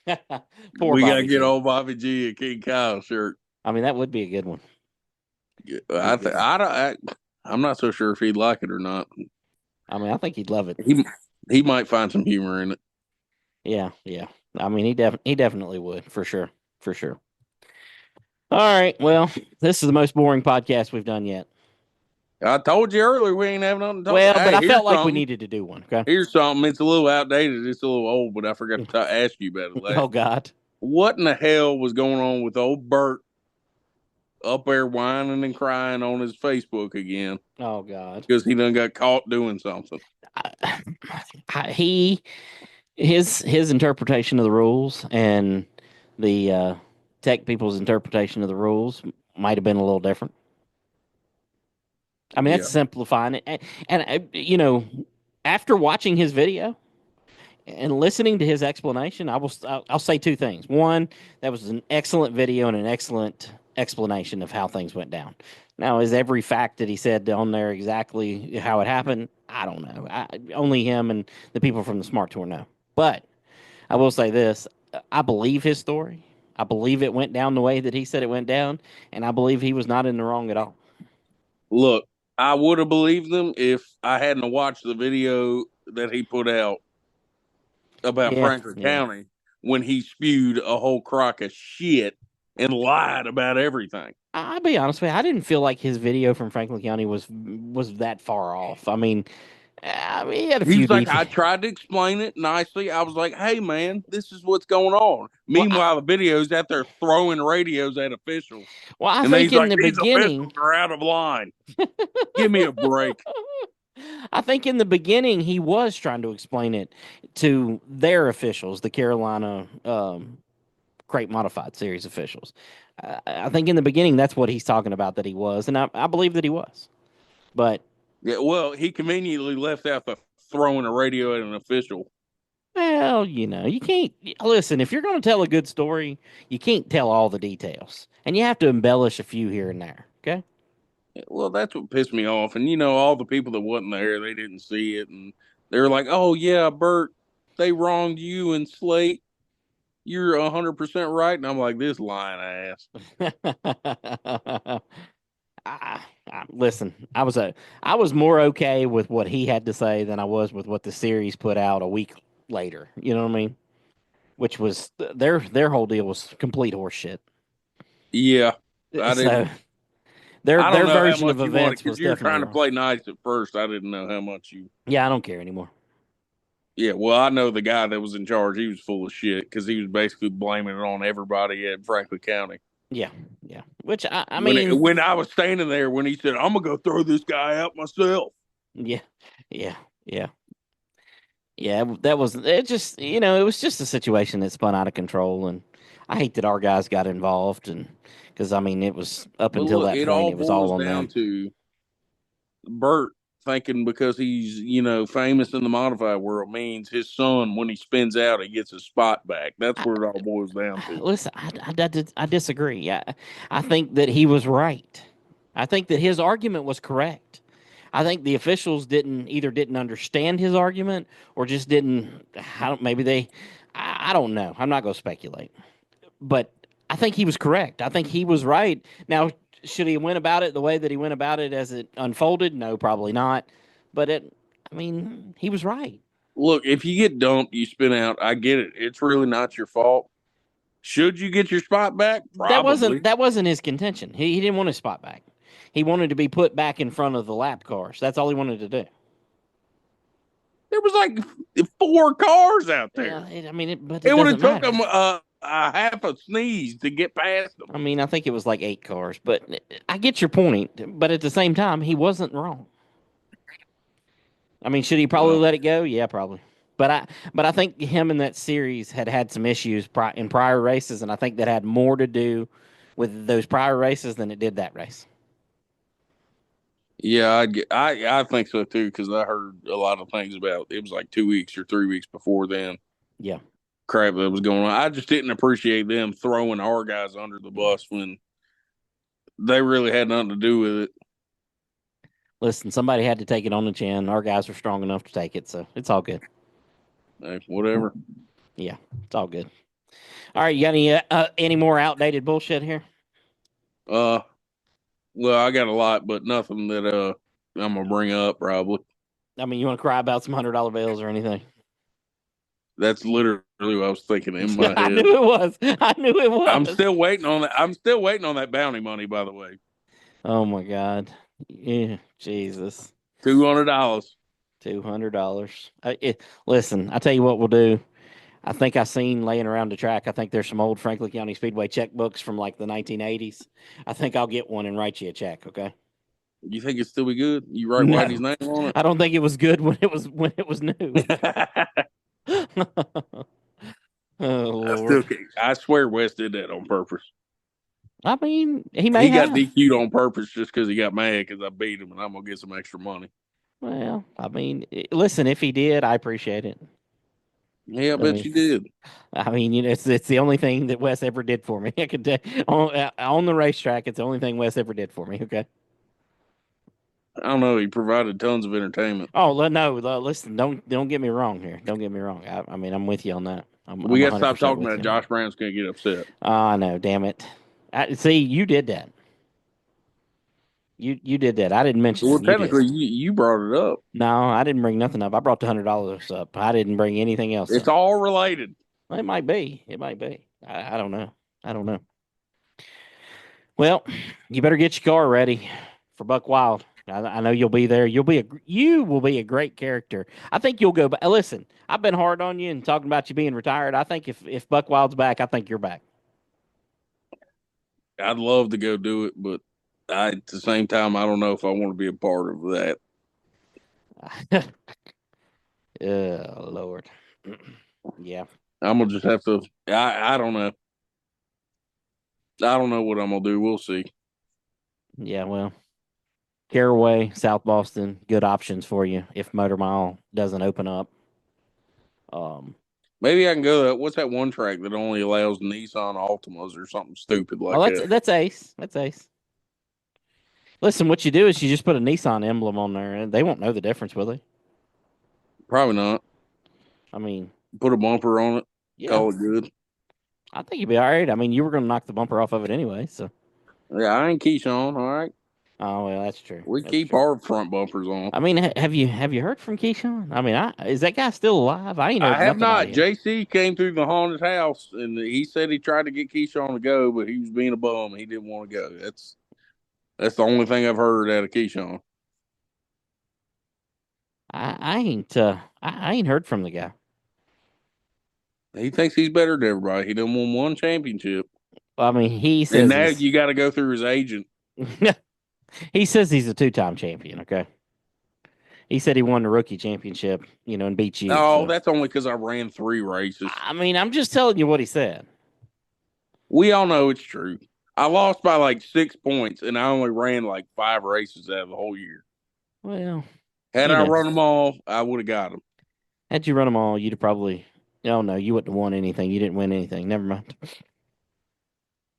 Speaker 2: We gotta
Speaker 1: Bobby
Speaker 2: get
Speaker 1: G.
Speaker 2: old Bobby G a King Kyle shirt.
Speaker 1: I mean, that would be a good one. Be a
Speaker 2: I
Speaker 1: good
Speaker 2: think
Speaker 1: one.
Speaker 2: I'm not so sure if he'd like it or not.
Speaker 1: I mean, I think he'd love it.
Speaker 2: He he might find some humor in it.
Speaker 1: Yeah, yeah. I mean, he definitely would for sure, for sure. All right. Well, this is the most boring podcast we've done yet.
Speaker 2: I told you earlier we ain't having nothing to talk about.
Speaker 1: Well, but
Speaker 2: Hey,
Speaker 1: I felt
Speaker 2: here's
Speaker 1: like we
Speaker 2: something.
Speaker 1: needed to do one. Okay.
Speaker 2: Here's something. It's a little outdated. It's a little old, but I forgot to ask you about it
Speaker 1: Oh
Speaker 2: last.
Speaker 1: God.
Speaker 2: What in the hell was going on with old Bert up there whining and crying on his Facebook again
Speaker 1: Oh God.
Speaker 2: because he done got caught doing something?
Speaker 1: I, he his interpretation of the rules and the tech people's interpretation of the rules might have been a little different. I mean, that's
Speaker 2: Yeah.
Speaker 1: simplifying it. After watching his video and listening to his explanation, I'll say two things. One, that was an excellent video and an excellent explanation of how things went down. Now, is every fact that he said on there exactly how it happened? I don't know. Only him and the people from the Smart Tour know. But I will say this: I believe his story. I believe it went down the way that he said it went down, and I believe he was not in the wrong at all.
Speaker 2: Look, I would have believed them if I hadn't watched the video that he put out about
Speaker 1: Yeah,
Speaker 2: Franklin
Speaker 1: yeah.
Speaker 2: County when he spewed a whole crock of shit and lied about everything.
Speaker 1: I'll be honest with you. I didn't feel like his video from Franklin County was that far off. I mean, he had a
Speaker 2: He
Speaker 1: few
Speaker 2: was like, I
Speaker 1: details.
Speaker 2: tried to explain it nicely. I was like, hey, man, this is what's going on.
Speaker 1: Well, I,
Speaker 2: Meanwhile, the video's out there throwing radios at officials.
Speaker 1: well, I
Speaker 2: And then
Speaker 1: think
Speaker 2: he's
Speaker 1: in
Speaker 2: like,
Speaker 1: the
Speaker 2: these
Speaker 1: beginning,
Speaker 2: officials are out of line. Give me a break.
Speaker 1: I think in the beginning he was trying to explain it to their officials, the Carolina Crate Modified Series officials. I think in the beginning that's what he's talking about that he was, and I believe that he was. But
Speaker 2: Yeah, well, he conveniently left out the throwing a radio at an official.
Speaker 1: well, you can't listen. If you're going to tell a good story, you can't tell all the details, and you have to embellish a few here and there. Okay.
Speaker 2: Well, that's what pissed me off. And all the people that wasn't there, they didn't see it, and they were like, "Oh yeah, Bert, they wronged you and Slate. You're 100% right." And I'm like, "This lying ass."
Speaker 1: Listen, I was more okay with what he had to say than I was with what the series put out a week later. You know what I mean? Which was their whole deal was complete horseshit.
Speaker 2: Yeah, I
Speaker 1: So
Speaker 2: didn't.
Speaker 1: their
Speaker 2: I don't
Speaker 1: their
Speaker 2: know how
Speaker 1: version of
Speaker 2: much you wanted
Speaker 1: events
Speaker 2: because
Speaker 1: was
Speaker 2: you were
Speaker 1: definitely
Speaker 2: trying to
Speaker 1: wrong.
Speaker 2: play nice at first. I didn't know how much you.
Speaker 1: Yeah, I don't care anymore.
Speaker 2: Yeah, well, I know the guy that was in charge. He was full of shit because he was basically blaming it on everybody at Franklin County.
Speaker 1: Yeah, yeah. Which I
Speaker 2: When
Speaker 1: mean,
Speaker 2: when I was standing there, when he said, "I'm gonna go throw this guy out myself,"
Speaker 1: yeah, yeah, yeah. Yeah, that was it. Just it was just a situation that spun out of control, and I hate that our guys got involved, and because I mean, it was up
Speaker 2: but
Speaker 1: until
Speaker 2: look,
Speaker 1: that
Speaker 2: it
Speaker 1: point,
Speaker 2: all
Speaker 1: it was all
Speaker 2: boils
Speaker 1: on
Speaker 2: down
Speaker 1: them.
Speaker 2: to Bert thinking because he's famous in the modified world means his son when he spins out he gets his spot back. That's
Speaker 1: I,
Speaker 2: what it all boils down to.
Speaker 1: listen, I disagree. I think that he was right. I think that his argument was correct. I think the officials didn't understand his argument or just didn't. I don't. Maybe they. I don't know. I'm not going to speculate. But I think he was correct. I think he was right. Now, should he went about it the way that he went about it as it unfolded? No, probably not. But I mean, he was right.
Speaker 2: Look, if you get dumped, you spin out. I get it. It's really not your fault. Should you get your spot back?
Speaker 1: That wasn't
Speaker 2: Probably.
Speaker 1: that wasn't his contention. He didn't want his spot back. He wanted to be put back in front of the lap cars. That's all he wanted to do.
Speaker 2: There was like four cars out there.
Speaker 1: Yeah, I mean, but it
Speaker 2: It would have
Speaker 1: doesn't
Speaker 2: took
Speaker 1: matter.
Speaker 2: them a half a sneeze to get past them.
Speaker 1: I mean, I think it was like 8 cars, but I get your point. But at the same time, he wasn't wrong. I mean, should he probably
Speaker 2: Well,
Speaker 1: let it go? Yeah, probably. But I think him in that series had some issues in prior races, and I think that had more to do with those prior races than it did that race.
Speaker 2: yeah, I think so too because I heard a lot of things about it was like 2 weeks or 3 weeks before then
Speaker 1: Yeah.
Speaker 2: crap that was going on. I just didn't appreciate them throwing our guys under the bus when they really had nothing to do with it.
Speaker 1: Listen, somebody had to take it on the chin. Our guys were strong enough to take it, so it's all good.
Speaker 2: Hey, whatever.
Speaker 1: Yeah, it's all good. All right, you got any more outdated bullshit here?
Speaker 2: Uh, well, I got a lot, but nothing that I'm gonna bring up. Probably
Speaker 1: I mean, you want to cry about some $100 bills or anything?
Speaker 2: that's literally what I was thinking in my
Speaker 1: I
Speaker 2: head.
Speaker 1: knew it was. I knew it
Speaker 2: I'm
Speaker 1: was.
Speaker 2: still waiting on that. I'm still waiting on that bounty money. By the way,
Speaker 1: Oh my God. Yeah, Jesus.
Speaker 2: $200.
Speaker 1: $200. Listen, I tell you what we'll do. I think I seen laying around the track. I think there's some old Franklin County Speedway checkbooks from like the 1980s. I think I'll get one and write you a check. Okay.
Speaker 2: You think it still be good? You write Whitey's
Speaker 1: No,
Speaker 2: name on
Speaker 1: I don't think it was good when it was new.
Speaker 2: it?
Speaker 1: Oh
Speaker 2: I still
Speaker 1: Lord.
Speaker 2: can't. I swear Wes did that on purpose.
Speaker 1: I mean, he may
Speaker 2: He got
Speaker 1: have.
Speaker 2: DQ'd on purpose just because he got mad because I beat him and I'm gonna get some extra money.
Speaker 1: Well, I mean, listen, if he did, I appreciate it.
Speaker 2: Yeah, I
Speaker 1: I
Speaker 2: bet
Speaker 1: mean,
Speaker 2: you did.
Speaker 1: it's the only thing that Wes ever did for me. I could tell on the racetrack. It's the only thing Wes ever did for me. Okay.
Speaker 2: I don't know. He provided tons of entertainment.
Speaker 1: Oh no! Listen, don't get me wrong here. Don't get me wrong. I mean, I'm with you on that. I'm
Speaker 2: We got to stop
Speaker 1: 100%
Speaker 2: talking
Speaker 1: with
Speaker 2: about it.
Speaker 1: you.
Speaker 2: Josh Brown's gonna get upset.
Speaker 1: Ah, no, damn it! See, you did that. You did that. I didn't mention
Speaker 2: Well,
Speaker 1: it. You did.
Speaker 2: technically, you brought it up.
Speaker 1: No, I didn't bring nothing up. I brought the $100 up. I didn't bring anything else
Speaker 2: It's
Speaker 1: up.
Speaker 2: all related.
Speaker 1: It might be. It might be. I don't know. I don't know. Well, you better get your car ready for Buck Wild. I know you'll be there. You will be a great character. I think you'll go back. Listen, I've been hard on you and talking about you being retired. I think if Buck Wild's back, I think you're back.
Speaker 2: I'd love to go do it, but at the same time, I don't know if I want to be a part of that.
Speaker 1: Oh Lord. Yeah.
Speaker 2: I'm gonna just have to. I don't know. I don't know what I'm gonna do. We'll see.
Speaker 1: Yeah. Well, Caraway, South Boston, good options for you if Motor Mile doesn't open up. Um,
Speaker 2: Maybe I can go. What's that one track that only allows Nissan Altimas or something stupid
Speaker 1: oh,
Speaker 2: like
Speaker 1: that's
Speaker 2: that?
Speaker 1: that's Ace. That's Ace. Listen, what you do is you just put a Nissan emblem on there, and they won't know the difference, will they?
Speaker 2: Probably not.
Speaker 1: I mean,
Speaker 2: Put a bumper on it.
Speaker 1: yeah,
Speaker 2: Call it good.
Speaker 1: I think you'd be all right. I mean, you were going to knock the bumper off of it anyway, so
Speaker 2: Yeah, I ain't Keyshawn. All right.
Speaker 1: Oh well, that's true.
Speaker 2: We
Speaker 1: That's
Speaker 2: keep
Speaker 1: true.
Speaker 2: our front bumpers on.
Speaker 1: I mean, have you heard from Keyshawn? I mean, is that guy still alive? I ain't
Speaker 2: I
Speaker 1: heard
Speaker 2: have
Speaker 1: nothing out of
Speaker 2: not.
Speaker 1: him.
Speaker 2: JC came through the haunted house, and he said he tried to get Keyshawn to go, but he was being a bum. He didn't want to go. That's the only thing I've heard out of Keyshawn.
Speaker 1: I ain't heard from the guy.
Speaker 2: He thinks he's better than everybody. He done won one championship,
Speaker 1: Well, I mean, he
Speaker 2: and
Speaker 1: says
Speaker 2: now
Speaker 1: he's
Speaker 2: you got to go through his agent.
Speaker 1: he says he's a two-time champion. Okay, he said he won the rookie championship, and beat you.
Speaker 2: Oh,
Speaker 1: So
Speaker 2: that's only because I ran 3 races.
Speaker 1: I mean, I'm just telling you what he said.
Speaker 2: We all know it's true. I lost by like 6 points, and I only ran like 5 races out of the whole year.
Speaker 1: Well,
Speaker 2: Had
Speaker 1: you
Speaker 2: I
Speaker 1: know,
Speaker 2: run them all, I would have got them.
Speaker 1: had you run them all, you'd have probably. Oh no, you wouldn't have won anything. You didn't win anything. Never mind.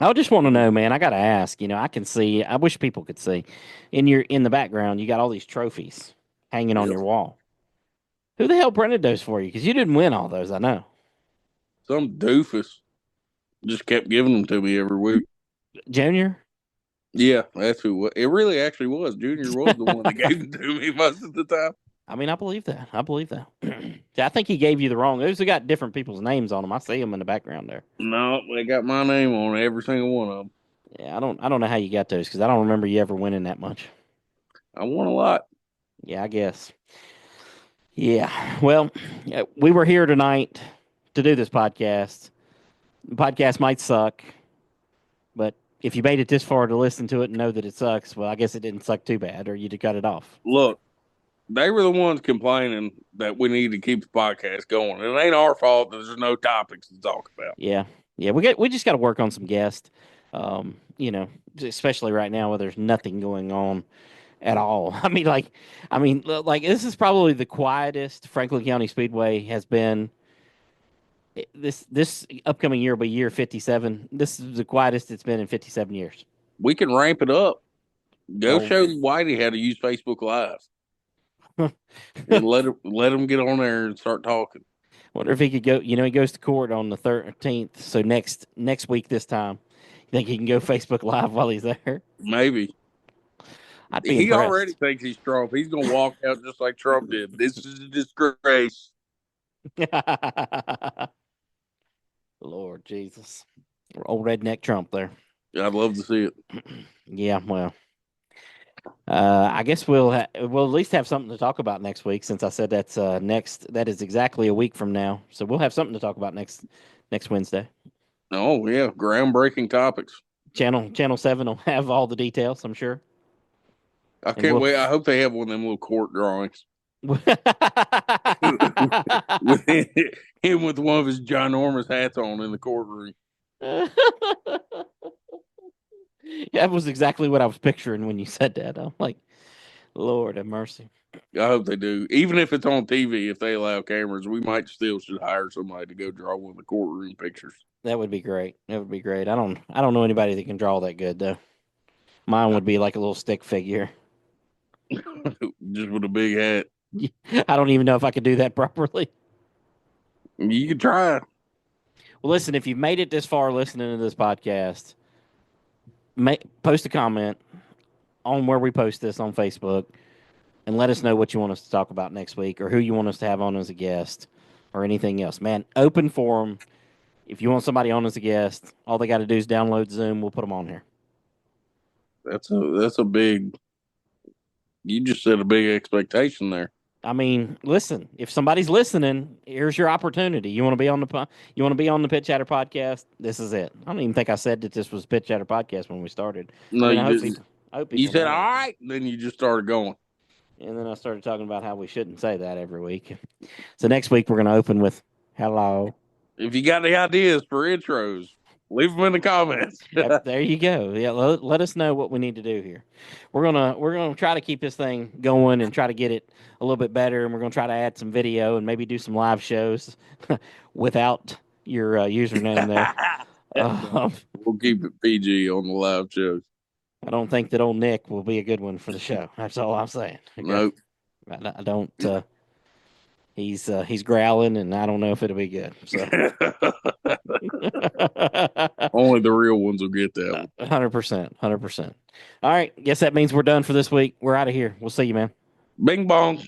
Speaker 1: I just want to know, man. I got to ask. I can see. I wish people could see. In the background, you got all these trophies hanging on
Speaker 2: Yep.
Speaker 1: your wall. Who the hell printed those for you? Because you didn't win all those. I know.
Speaker 2: Some doofus just kept giving them to me every week.
Speaker 1: Junior.
Speaker 2: Yeah, that's who it really actually was. Junior was the one that gave them to me most of the time.
Speaker 1: I mean, I believe that. I believe that. See, I think he gave you the wrong. Those have got different people's names on them. I see them in the background there.
Speaker 2: No, they got my name on every single one of them.
Speaker 1: Yeah, I don't know how you got those because I don't remember you ever winning that much.
Speaker 2: I won a lot.
Speaker 1: Yeah, I guess. Yeah. Well, we were here tonight to do this podcast. The podcast might suck, but if you made it this far to listen to it and know that it sucks, well, I guess it didn't suck too bad, or you'd have cut it off.
Speaker 2: Look, they were the ones complaining that we need to keep the podcast going. It ain't our fault that there's no topics to talk about.
Speaker 1: Yeah, yeah. We just got to work on some guests. Um, you know, especially right now where there's nothing going on at all. I mean, this is probably the quietest Franklin County Speedway has been. This upcoming year will be year 57. This is the quietest it's been in 57 years.
Speaker 2: We can ramp it up. Go
Speaker 1: Oh,
Speaker 2: show Whitey how to use Facebook Live and let him get on there and start talking.
Speaker 1: wonder if he could go. He goes to court on the 13th. So next week this time, you think he can go Facebook Live while he's there?
Speaker 2: Maybe.
Speaker 1: I'd be
Speaker 2: He already
Speaker 1: impressed.
Speaker 2: thinks he's Trump. He's gonna walk out just like Trump did. This is a disgrace.
Speaker 1: Lord Jesus, old redneck Trump there.
Speaker 2: I'd love to see it.
Speaker 1: Yeah, well, I guess we'll at least have something to talk about next week. Since I said that's next, that is exactly a week from now. So we'll have something to talk about next Wednesday.
Speaker 2: Oh yeah, groundbreaking topics.
Speaker 1: Channel 7 will have all the details, I'm sure.
Speaker 2: I
Speaker 1: And
Speaker 2: can't wait. I hope they have one of them little court drawings
Speaker 1: we'll
Speaker 2: with him with one of his ginormous hats on in the courtroom.
Speaker 1: That was exactly what I was picturing when you said that. I'm like, Lord have mercy.
Speaker 2: I hope they do. Even if it's on TV, if they allow cameras, we might still should hire somebody to go draw one of the courtroom pictures.
Speaker 1: That would be great. That would be great. I don't know anybody that can draw that good though. Mine would be like a little stick figure.
Speaker 2: Just with a big hat.
Speaker 1: I don't even know if I could do that properly.
Speaker 2: You can try.
Speaker 1: Well, listen, if you've made it this far listening to this podcast, post a comment on where we post this on Facebook and let us know what you want us to talk about next week or who you want us to have on as a guest or anything else. Man, open forum. If you want somebody on as a guest, all they got to do is download Zoom. We'll put them on here.
Speaker 2: That's a big. You just set a big expectation there.
Speaker 1: I mean, listen. If somebody's listening, here's your opportunity. You want to be on the Pit Chatter podcast? This is it. I don't even think I said that this was Pit Chatter podcast when we started.
Speaker 2: No,
Speaker 1: I mean,
Speaker 2: you didn't.
Speaker 1: I hope
Speaker 2: You
Speaker 1: people
Speaker 2: said
Speaker 1: know
Speaker 2: all
Speaker 1: that.
Speaker 2: right, then you just started going.
Speaker 1: And then I started talking about how we shouldn't say that every week. So next week we're going to open with hello.
Speaker 2: If you got any ideas for intros, leave them in the comments.
Speaker 1: There you go. Yeah, let us know what we need to do here. We're gonna try to keep this thing going and try to get it a little bit better. And we're gonna try to add some video and maybe do some live shows without your username there.
Speaker 2: We'll keep it PG on the live shows.
Speaker 1: I don't think that old Nick will be a good one for the show. That's all I'm saying. Okay?
Speaker 2: Nope.
Speaker 1: I don't. He's growling, and I don't know if it'll be good. So,
Speaker 2: Only the real ones will get that one.
Speaker 1: 100%, 100%. All right, guess that means we're done for this week. We're out of here. We'll see you, man.
Speaker 2: Bing bong.